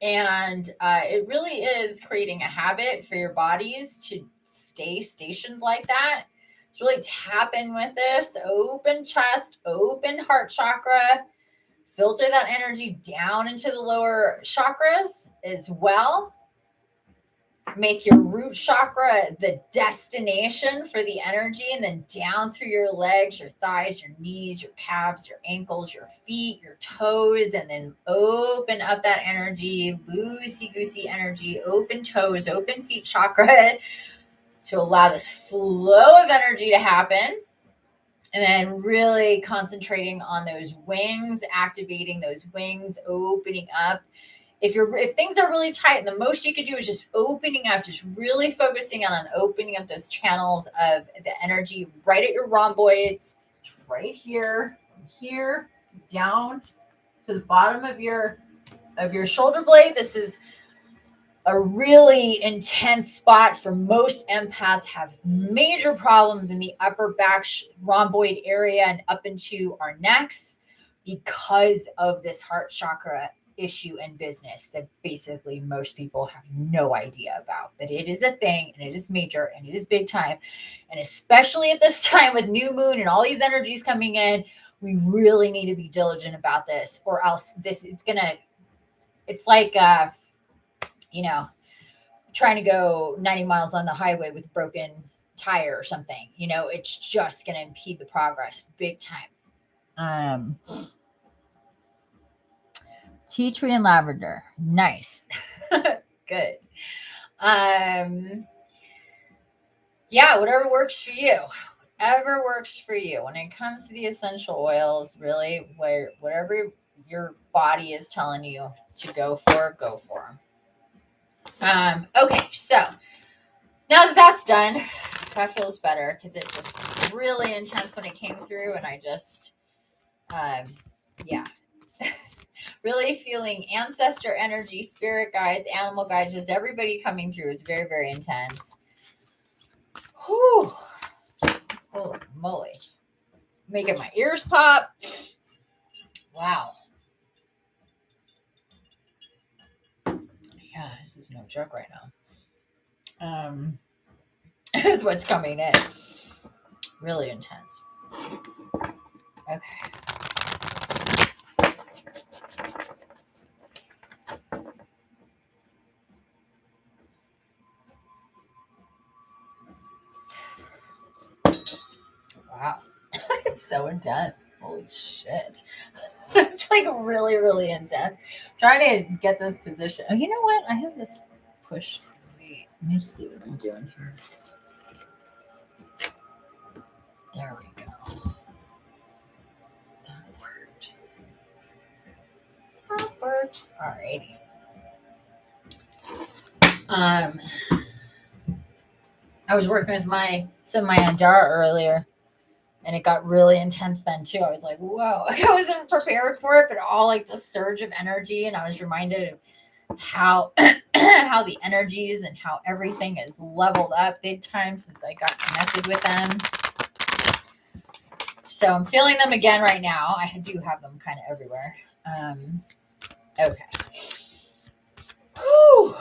And it really is creating a habit for your bodies to stay stationed like that. So really tap in with this. Open chest, open heart chakra. Filter that energy down into the lower chakras as well. Make your root chakra the destination for the energy, and then down through your legs, your thighs, your knees, your calves, your ankles, your feet, your toes, and then open up that energy, loosey goosey energy, open toes, open feet chakra to allow this flow of energy to happen. And then really concentrating on those wings, activating those wings, opening up. If things are really tight, the most you could do is just opening up, just really focusing on opening up those channels of the energy right at your rhomboids, right here, from here down to the bottom of your shoulder blade. This is a really intense spot for most empaths. Have major problems in the upper back rhomboid area and up into our necks because of this heart chakra issue and business that basically most people have no idea about. But it is a thing, and it is major, and it is big time. And especially at this time with new moon and all these energies coming in, we really need to be diligent about this, or else it's like trying to go 90 miles on the highway with broken tire or something. It's just going to impede the progress big time. Tea tree and lavender. Nice. Good. Yeah, whatever works for you. Whatever works for you. When it comes to the essential oils, really, whatever your body is telling you to go for, go for. Okay, so now that that's done, that feels better because it just really intense when it came through, and I just, yeah, really feeling ancestor energy, spirit guides, animal guides, just everybody coming through. It's very, very intense. Whew. Holy moly. Making my ears pop. Wow. Yeah, this is no joke right now. Is what's coming in. Really intense. Okay. Wow. It's so intense. Holy shit. It's like really, really intense. Trying to get this position. Oh, you know what? I have this push. Wait, let me just see what I'm doing here. There we go. That works. That works. Alrighty. I was working with some of my Andara earlier, and it got really intense then too. I was like, whoa. I wasn't prepared for it, but all like the surge of energy, and I was reminded of how how the energies and how everything is leveled up big time since I got connected with them. So I'm feeling them again right now. I do have them kind of everywhere. Okay. Whew.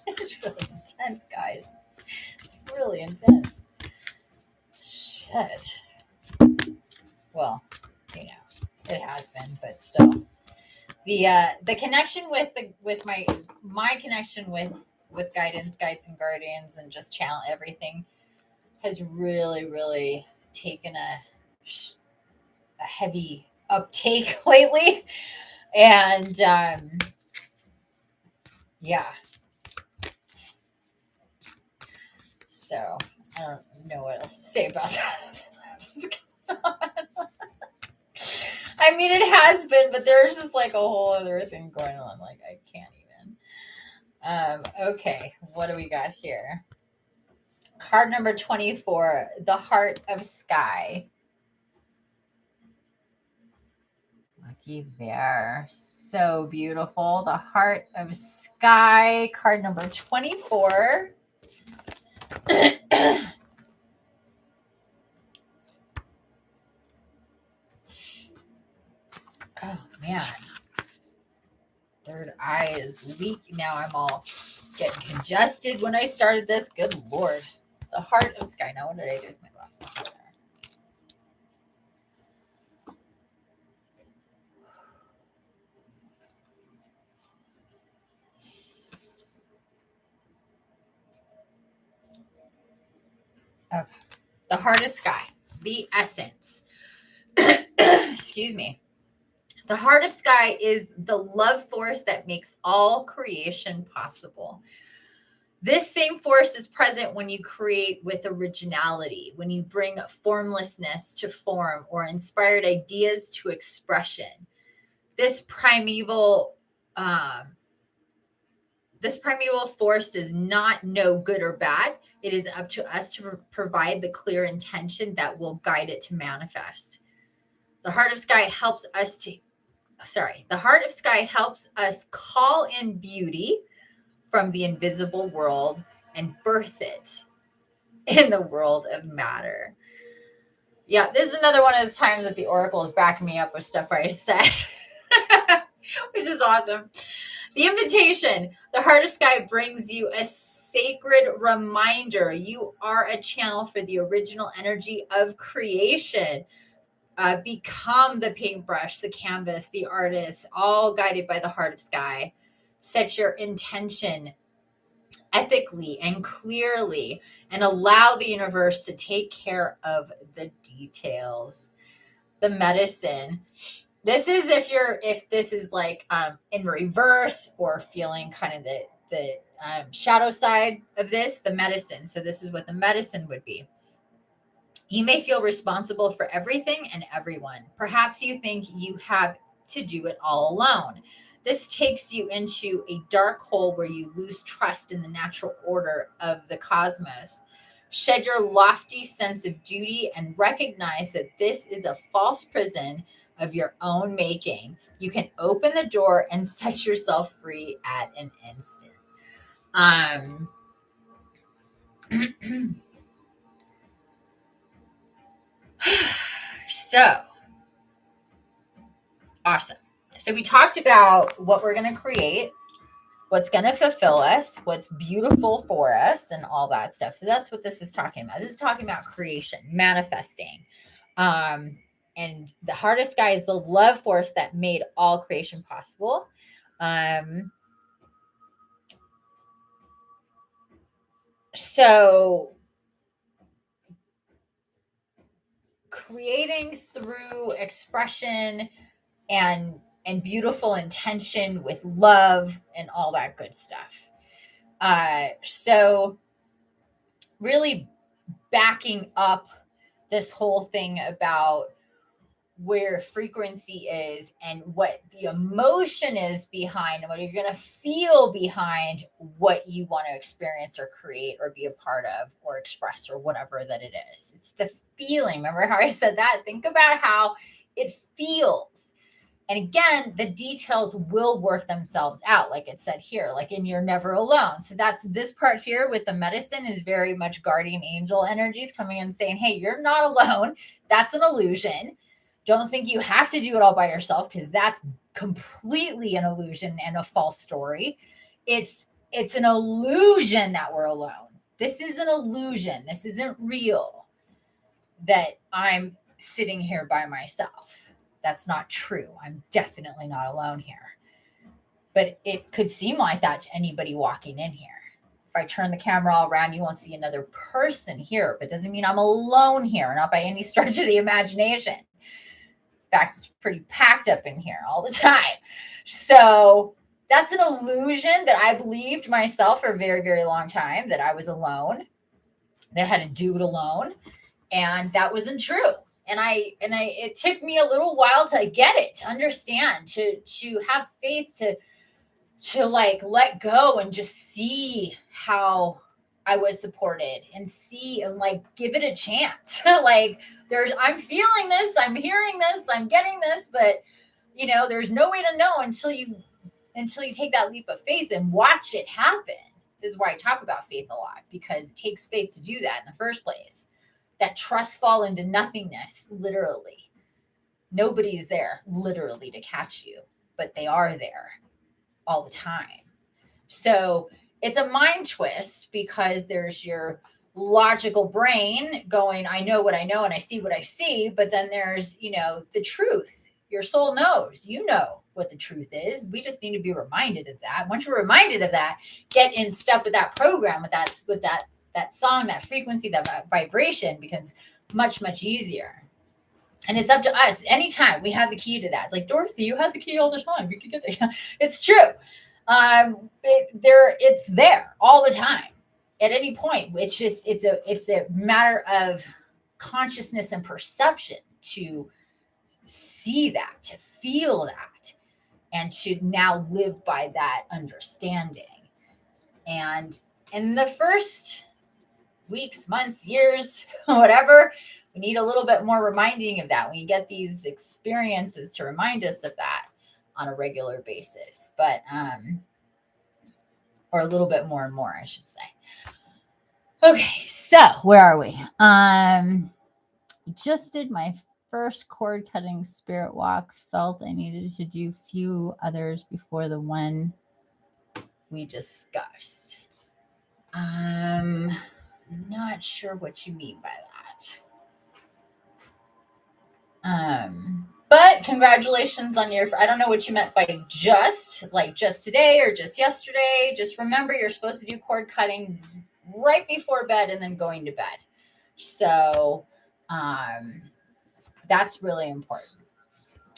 It's really intense, guys. It's really intense. Shit. Well, it has been, but still. The connection with my connection with guidance, guides and guardians, and just channel everything has really, really taken a heavy uptake lately. And yeah. So I don't know what else to say about that. That's what's going on. I mean, it has been, but there's just like a whole other thing going on. Like, I can't even. Okay, what do we got here? Card number 24, the Heart of Sky. Lucky there. So beautiful. The Heart of Sky, card number 24. Oh, man. Third eye is leaking. Now I'm all getting congested when I started this. Good Lord. The heart of sky. Now, what did I do with my glasses? Okay. The heart of sky. The essence. Excuse me. The heart of sky is the love force that makes all creation possible. This same force is present when you create with originality, when you bring formlessness to form or inspired ideas to expression. This primeval force does not know good or bad. It is up to us to provide the clear intention that will guide it to manifest. The heart of sky helps us call in beauty from the invisible world and birth it in the world of matter. Yeah, this is another one of those times that the oracle is backing me up with stuff I said, which is awesome. The invitation, the heart of sky brings you a sacred reminder. You are a channel for the original energy of creation. Become the paintbrush, the canvas, the artist, all guided by the heart of sky. Set your intention ethically and clearly and allow the universe to take care of the details. The medicine. This is if this is like in reverse or feeling kind of the shadow side of this, the medicine. So this is what the medicine would be. You may feel responsible for everything and everyone. Perhaps you think you have to do it all alone. This takes you into a dark hole where you lose trust in the natural order of the cosmos. Shed your lofty sense of duty and recognize that this is a false prison of your own making. You can open the door and set yourself free at an instant. So, awesome. So we talked about what we're going to create, what's going to fulfill us, what's beautiful for us, and all that stuff. So that's what this is talking about. This is talking about creation, manifesting. And the heart of sky is the love force that made all creation possible. So creating through expression and beautiful intention with love and all that good stuff. So really backing up this whole thing about where frequency is and what the emotion is behind and what you're going to feel behind what you want to experience or create or be a part of or express or whatever that it is. It's the feeling. Remember how I said that? Think about how it feels. And again, the details will work themselves out, like it said here, like in You're Never Alone. So that's this part here with the medicine is very much guardian angel energies coming in saying, hey, you're not alone. That's an illusion. Don't think you have to do it all by yourself because that's completely an illusion and a false story. It's an illusion that we're alone. This is an illusion. This isn't real that I'm sitting here by myself. That's not true. I'm definitely not alone here. But it could seem like that to anybody walking in here. If I turn the camera all around, you won't see another person here, but it doesn't mean I'm alone here, not by any stretch of the imagination. In fact, it's pretty packed up in here all the time. So that's an illusion that I believed myself for a very, very long time, that I was alone, that I had to do it alone. And that wasn't true. And it took me a little while to get it, to understand, to have faith, to like let go and just see how I was supported and see and like give it a chance. Like I'm feeling this, I'm hearing this, I'm getting this, but there's no way to know until you take that leap of faith and watch it happen. This is why I talk about faith a lot, because it takes faith to do that in the first place. That trust fall into nothingness, literally. Nobody's there, literally, to catch you, but they are there. all the time. So it's a mind twist because there's your logical brain going, I know what I know and I see what I see. But then there's, the truth. Your soul knows, what the truth is. We just need to be reminded of that. Once you're reminded of that, get in step with that program, with that song, that frequency, that vibration becomes much, much easier. And it's up to us. Anytime we have the key to that. It's like, Dorothy, you have the key all the time. You can get there. It's true. It's there all the time. At any point, it's a matter of consciousness and perception to see that, to feel that, and to now live by that understanding. And in the first weeks, months, years, whatever, we need a little bit more reminding of that. We get these experiences to remind us of that on a regular basis, but or a little bit more and more, I should say. Okay, so where are we? Just did my first cord cutting spirit walk. Felt I needed to do few others before the one we discussed. I'm not sure what you mean by that. But congratulations on your, I don't know what you meant by just today or just yesterday. Just remember, you're supposed to do cord cutting right before bed and then going to bed. So that's really important.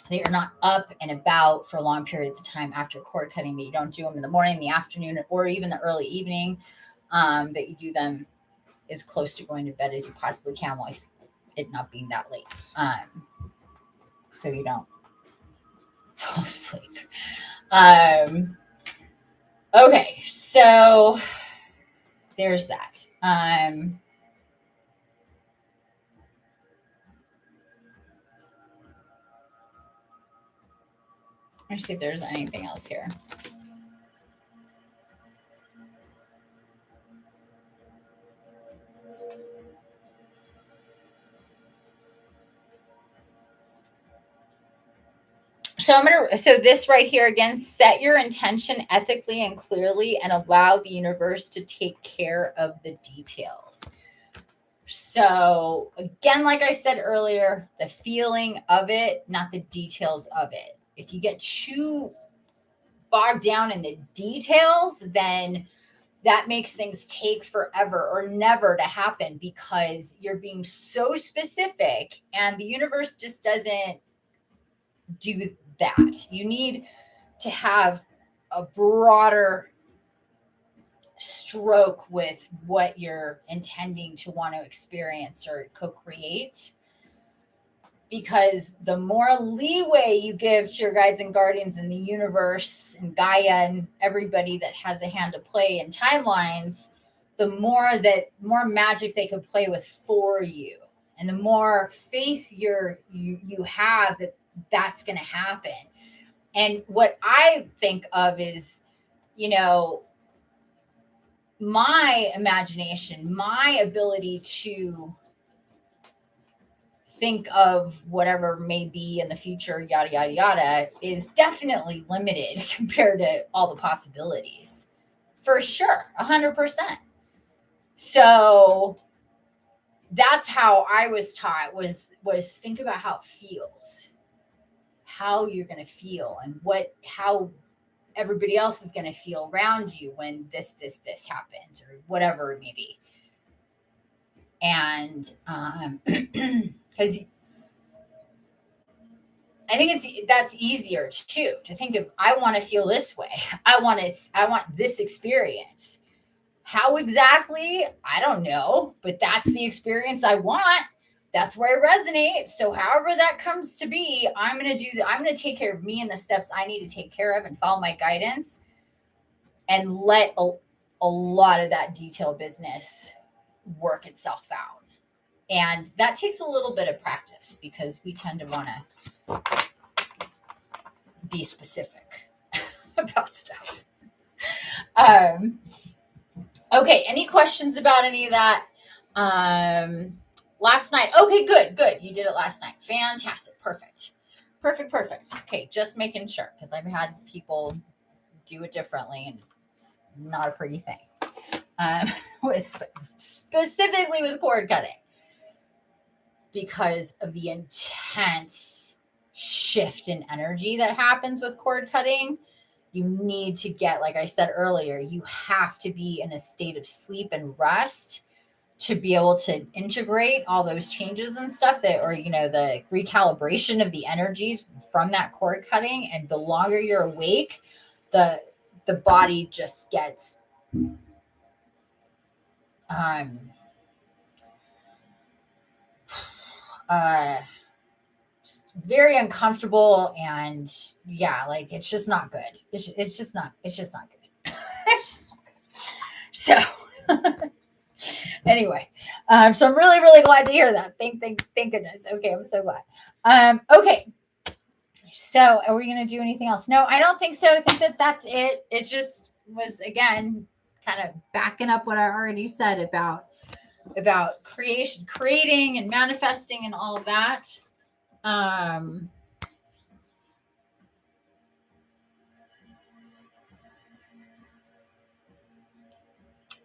That you're not up and about for long periods of time after cord cutting, that you don't do them in the morning, the afternoon, or even the early evening, that you do them as close to going to bed as you possibly can while it not being that late. So you don't fall asleep. Okay, so there's that. Let's see if there's anything else here. So this right here again, set your intention ethically and clearly and allow the universe to take care of the details. So again, like I said earlier, the feeling of it, not the details of it. If you get too bogged down in the details, then that makes things take forever or never to happen because you're being so specific and the universe just doesn't do that. You need to have a broader stroke with what you're intending to want to experience or co-create, because the more leeway you give to your guides and guardians in the universe and Gaia and everybody that has a hand to play in timelines, the more magic they can play with for you, and the more faith you have that that's going to happen. And what I think of is, my imagination, my ability to think of whatever may be in the future, yada, yada, yada, is definitely limited compared to all the possibilities. For sure, 100%. So that's how I was taught, was think about how it feels, how you're going to feel, and how everybody else is going to feel around you when this happens, or whatever it may be. And because I think that's easier too, to think of, I want to feel this way. I want this experience. How exactly? I don't know, but that's the experience I want. That's where I resonate. So however that comes to be, I'm going to do that. I'm going to take care of me and the steps I need to take care of and follow my guidance, and let a lot of that detail business work itself out. And that takes a little bit of practice because we tend to want to be specific about stuff. Okay, any questions about any of that? Last night. Okay, good. You did it last night. Fantastic. Perfect. Okay, just making sure, because I've had people do it differently, and it's not a pretty thing. Specifically with cord cutting, because of the intense shift in energy that happens with cord cutting. You need to get, like I said earlier, you have to be in a state of sleep and rest to be able to integrate all those changes and stuff that, or, the recalibration of the energies from that cord cutting. And the longer you're awake, the body just gets, very uncomfortable, and like it's just not good. It's just not good. It's just not good. So anyway, so I'm really, really glad to hear that. Thank goodness. Okay, I'm so glad. Okay. So are we going to do anything else? No, I don't think so. I think that that's it. It just was, again, kind of backing up what I already said about creating and manifesting and all of that.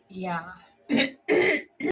Yeah.